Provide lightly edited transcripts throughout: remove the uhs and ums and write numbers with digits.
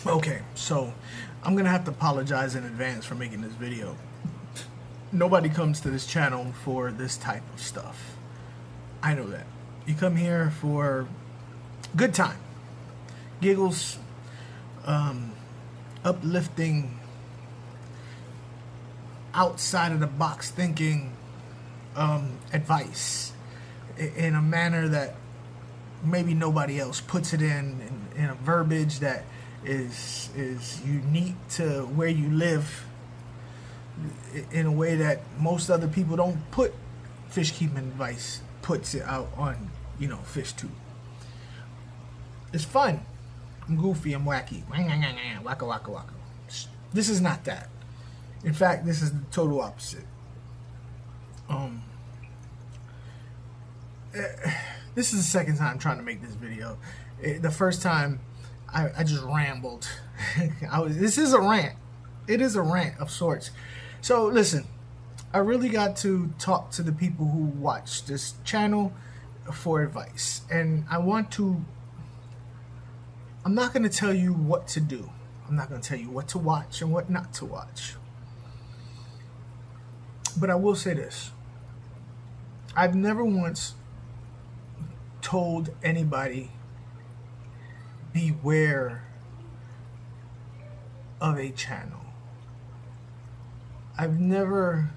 Okay, so I'm gonna have to apologize in advance for making this video. Nobody comes to this channel for this type of stuff. I know that. You come here for good time, giggles, uplifting, outside of the box thinking, advice in a manner that maybe nobody else puts it in a verbiage that is unique to where you live, in a way that most other people don't put fish keeping advice, puts it out on, FishTube. It's fun. I'm goofy, I'm wacky. Waka waka waka. This is not that. In fact, this is the total opposite. This is the second time trying to make this video. The first time I just rambled. This is a rant. It is a rant of sorts. So listen, I really got to talk to the people who watch this channel for advice. And I'm not going to tell you what to do. I'm not going to tell you what to watch and what not to watch. But I will say this. I've never once told anybody beware of a channel. I've never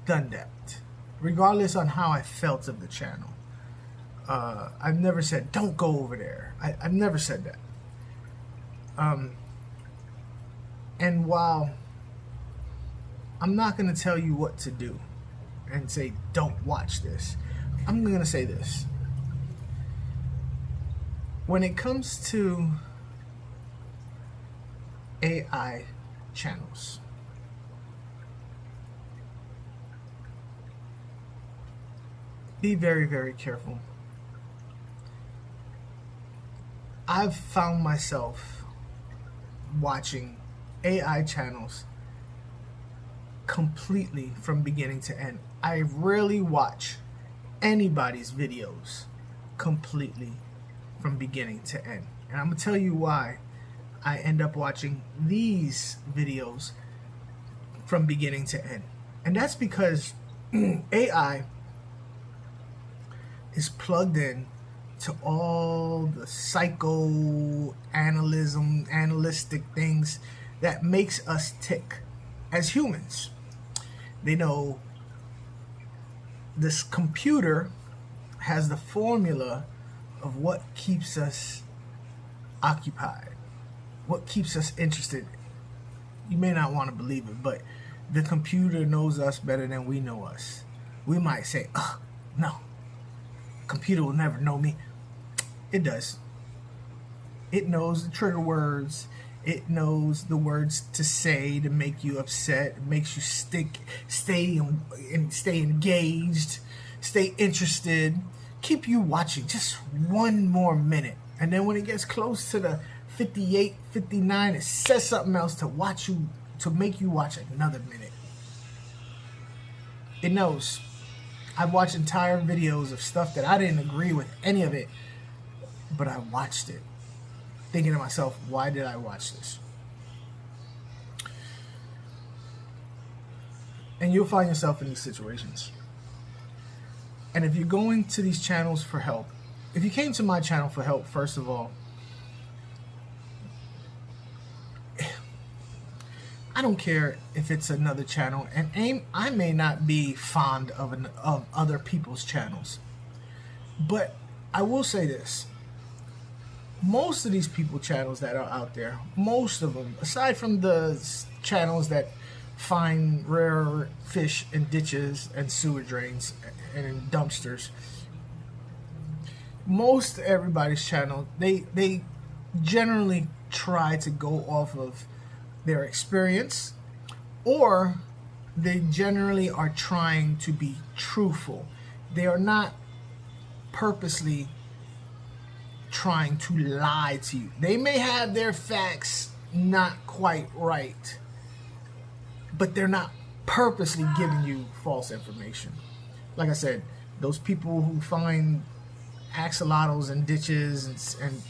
done that, regardless on how I felt of the channel. I've never said don't go over there. I've never said that. And while I'm not going to tell you what to do and say don't watch this, I'm going to say this. When it comes to AI channels, be very, very careful. I've found myself watching AI channels completely from beginning to end. I rarely watch anybody's videos completely from beginning to end. And I'm going to tell you why I end up watching these videos from beginning to end. And that's because AI is plugged in to all the analytic things that makes us tick as humans. They know this computer has the formula of what keeps us occupied, what keeps us interested. You may not want to believe it, but the computer knows us better than we know us. We might say, oh, no, computer will never know me. It does. It knows the trigger words. It knows the words to say to make you upset. It makes you stay engaged, stay interested, keep you watching just one more minute. And then when it gets close to the 58, 59, it says something else to make you watch another minute. It knows. I've watched entire videos of stuff that I didn't agree with any of it, but I watched it, thinking to myself, why did I watch this? And you'll find yourself in these situations. And if you're going to these channels for help, if you came to my channel for help, first of all, I don't care if it's another channel, and I may not be fond of other people's channels, but I will say this. Most of these people channels that are out there, most of them, aside from the channels that find rare fish in ditches and sewer drains and in dumpsters, most everybody's channel, they generally try to go off of their experience, or they generally are trying to be truthful. They are not purposely trying to lie to you. They may have their facts not quite right, but they're not purposely giving you false information. Like I said, those people who find axolotls in ditches and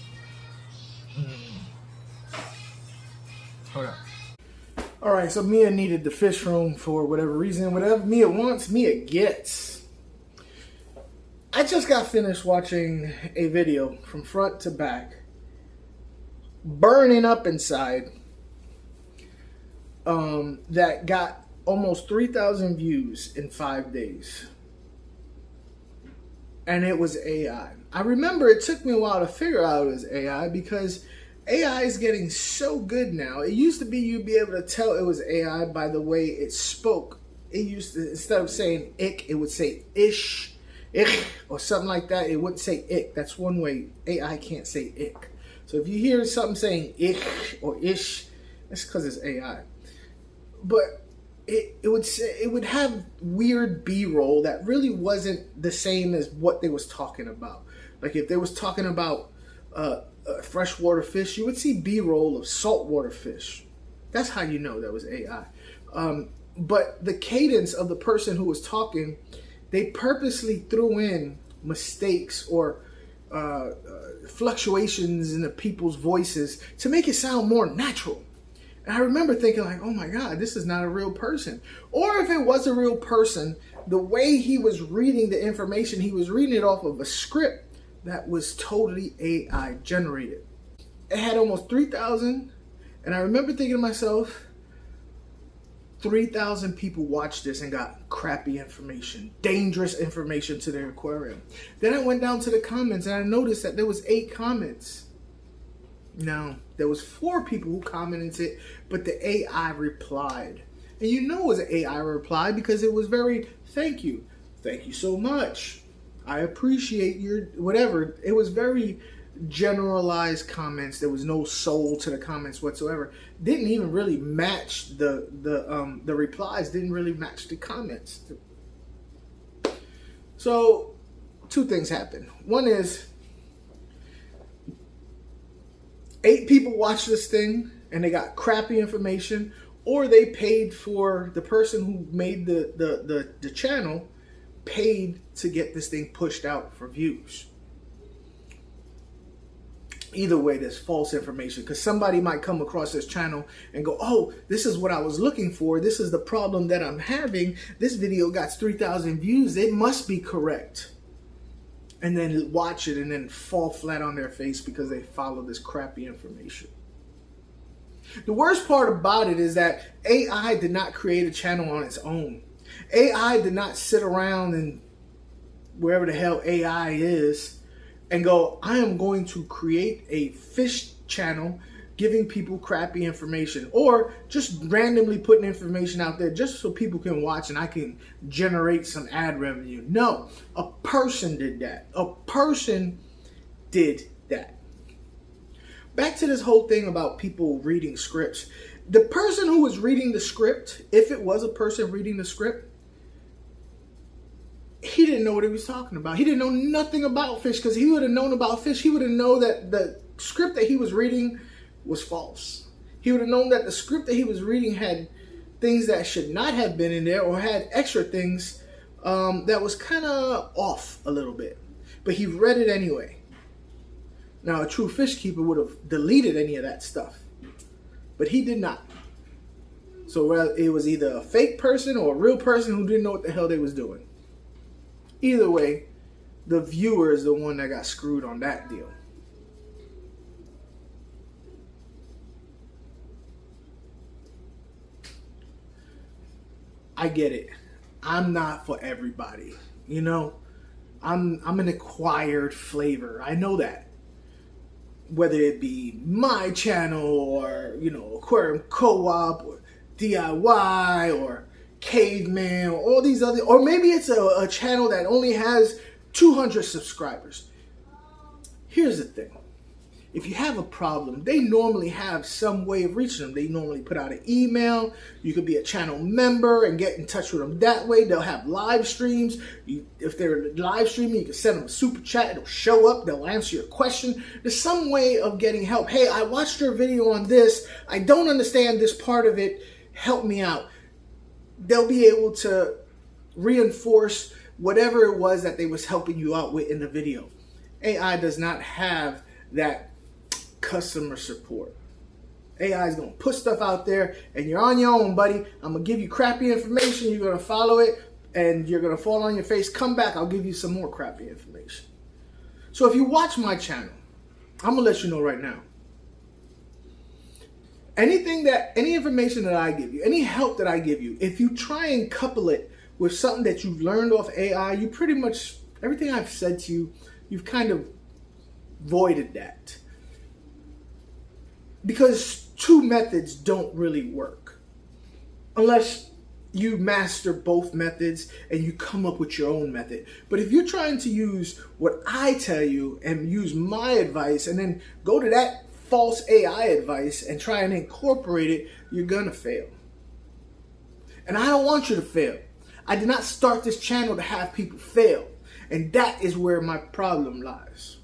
Hold up. All right, so Mia needed the fish room for whatever reason. Whatever Mia wants, Mia gets. I just got finished watching a video from front to back, burning up inside, that got almost 3,000 views in 5 days. And it was AI. I remember it took me a while to figure out it was AI because AI is getting so good now. It used to be you'd be able to tell it was AI by the way it spoke. It used to, instead of saying ick, it would say ish, ich, or something like that. It wouldn't say ick. That's one way AI can't say ick. So if you hear something saying ich or ish, that's because it's AI. But it would have weird B-roll that really wasn't the same as what they was talking about. Like if they was talking about freshwater fish, you would see B-roll of saltwater fish. That's how you know that was AI. But the cadence of the person who was talking, they purposely threw in mistakes or fluctuations in the people's voices to make it sound more natural. And I remember thinking like, oh my God, this is not a real person. Or if it was a real person, the way he was reading the information, he was reading it off of a script that was totally AI generated. It had almost 3,000. And I remember thinking to myself, 3,000 people watched this and got crappy information, dangerous information to their aquarium. Then I went down to the comments and I noticed that there was 8 comments. Now, there was 4 people who commented, but the AI replied. And you know it was an AI reply because it was very, thank you so much. I appreciate your whatever. It was very generalized comments. There was no soul to the comments whatsoever. Didn't even really match the replies. Didn't really match the comments. So 2 things happened. One is 8 people watched this thing and they got crappy information, or they paid for the person who made the channel paid to get this thing pushed out for views. Either way, there's false information because somebody might come across this channel and go, oh, this is what I was looking for. This is the problem that I'm having. This video got 3,000 views. It must be correct. And then watch it and then fall flat on their face because they follow this crappy information. The worst part about it is that AI did not create a channel on its own. AI did not sit around and wherever the hell AI is and go, I am going to create a fish channel giving people crappy information, or just randomly putting information out there just so people can watch and I can generate some ad revenue. No, a person did that. A person did that. Back to this whole thing about people reading scripts. The person who was reading the script, if it was a person reading the script, he didn't know what he was talking about. He didn't know nothing about fish, because he would have known about fish. He would have known that the script that he was reading was false. He would have known that the script that he was reading had things that should not have been in there, or had extra things that was kind of off a little bit. But he read it anyway. Now, a true fish keeper would have deleted any of that stuff, but he did not. So it was either a fake person or a real person who didn't know what the hell they was doing. Either way, the viewer is the one that got screwed on that deal. I get it. I'm not for everybody. You know, I'm an acquired flavor. I know that. Whether it be my channel or, you know, Aquarium Co-op or DIY or Caveman or all these other, or maybe it's a channel that only has 200 subscribers. Here's the thing. If you have a problem, they normally have some way of reaching them. They normally put out an email. You could be a channel member and get in touch with them that way. They'll have live streams. If they're live streaming, you can send them a super chat. It'll show up. They'll answer your question. There's some way of getting help. Hey, I watched your video on this. I don't understand this part of it. Help me out. They'll be able to reinforce whatever it was that they was helping you out with in the video. AI does not have that customer support. AI is going to put stuff out there, and you're on your own, buddy. I'm going to give you crappy information. You're going to follow it, and you're going to fall on your face. Come back. I'll give you some more crappy information. So if you watch my channel, I'm going to let you know right now. Any information that I give you, any help that I give you, if you try and couple it with something that you've learned off AI, you pretty much, everything I've said to you, you've kind of voided that. Because two methods don't really work unless you master both methods and you come up with your own method. But if you're trying to use what I tell you and use my advice and then go to that false AI advice and try and incorporate it, you're gonna fail. And I don't want you to fail. I did not start this channel to have people fail. And that is where my problem lies.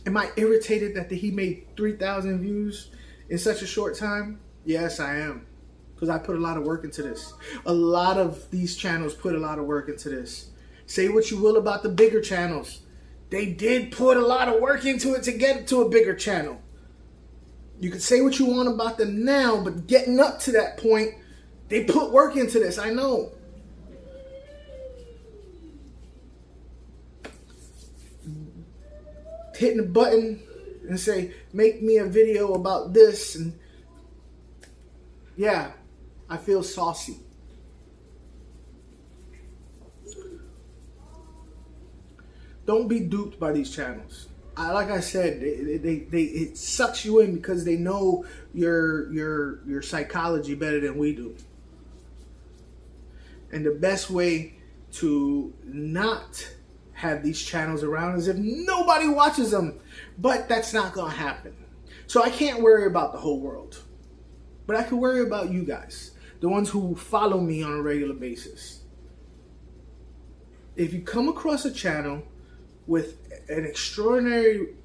Am I irritated that he made 3,000 views in such a short time? Yes, I am. Because I put a lot of work into this. A lot of these channels put a lot of work into this. Say what you will about the bigger channels. They did put a lot of work into it to get to a bigger channel. You can say what you want about them now, but getting up to that point, they put work into this. I know. Hitting the button and say, make me a video about this, and yeah, I feel saucy. Don't be duped by these channels. Like I said, it sucks you in because they know your psychology better than we do. And the best way to not have these channels around is if nobody watches them. But that's not going to happen. So I can't worry about the whole world. But I can worry about you guys, the ones who follow me on a regular basis. If you come across a channel with an extraordinary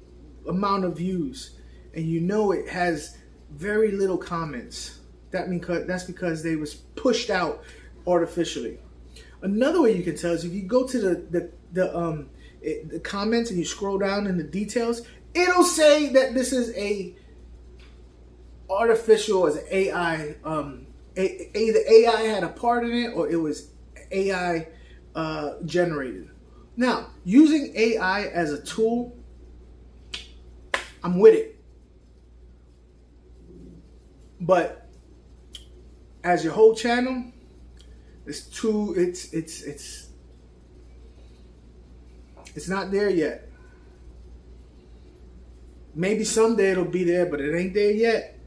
amount of views and you know it has very little comments, that's because they was pushed out artificially. Another way you can tell is if you go to the comments and you scroll down in the details, it'll say that this is a artificial, as an AI. Either AI had a part in it or it was AI generated. Now, using AI as a tool, I'm with it. But as your whole channel, it's not there yet. Maybe someday it'll be there, but it ain't there yet.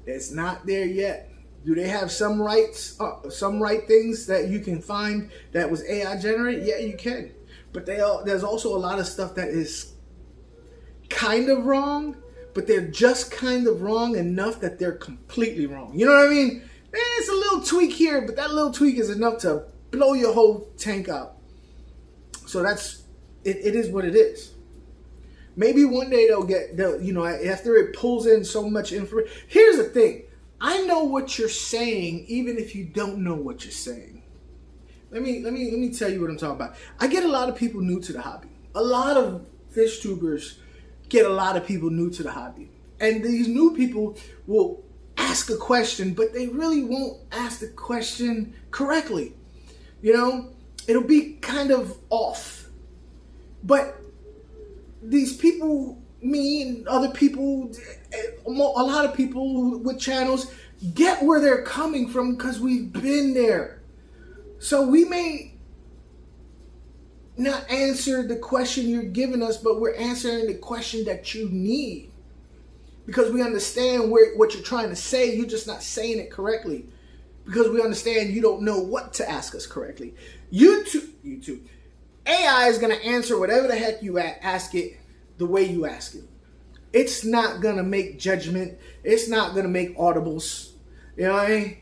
It's not there yet. Do they have some rights, some right things that you can find that was AI generated? Yeah, you can. But there's also a lot of stuff that is kind of wrong, but they're just kind of wrong enough that they're completely wrong. You know what I mean? It's a little tweak here, but that little tweak is enough to blow your whole tank out. So that's it. It is what it is. Maybe one day after it pulls in so much information. Here's the thing. I know what you're saying, even if you don't know what you're saying. Let me tell you what I'm talking about. I get a lot of people new to the hobby. A lot of fish tubers get a lot of people new to the hobby. And these new people will ask a question, but they really won't ask the question correctly. You know, it'll be kind of off. But these people, me and other people, a lot of people with channels get where they're coming from because we've been there. So we may not answer the question you're giving us, but we're answering the question that you need. Because we understand what you're trying to say, you're just not saying it correctly. Because we understand you don't know what to ask us correctly. YouTube, AI is going to answer whatever the heck you ask it the way you ask it. It's not going to make judgment. It's not going to make audibles. You know what I mean?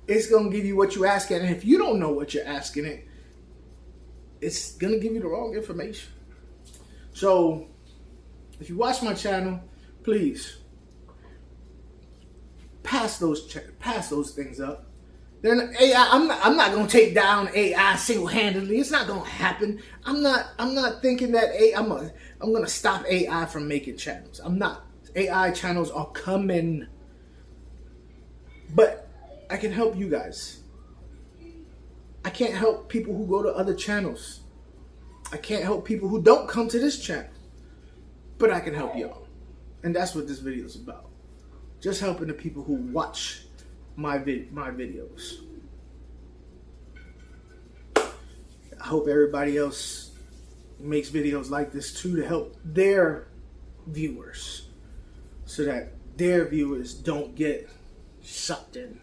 It's going to give you what you ask it. And if you don't know what you're asking it, it's going to give you the wrong information. So, if you watch my channel, please pass those things up. Then AI, I'm not going to take down AI single-handedly. It's not going to happen. I'm not thinking that I'm going to stop AI from making channels. I'm not. AI channels are coming. But I can help you guys. I can't help people who go to other channels. I can't help people who don't come to this channel. But I can help y'all. And that's what this video is about. Just helping the people who watch my videos. I hope everybody else makes videos like this too to help their viewers, so that their viewers don't get sucked in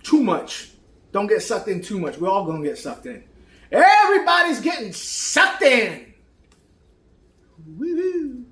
too much. Don't get sucked in too much. We're all gonna get sucked in. Everybody's getting sucked in. Woo-hoo.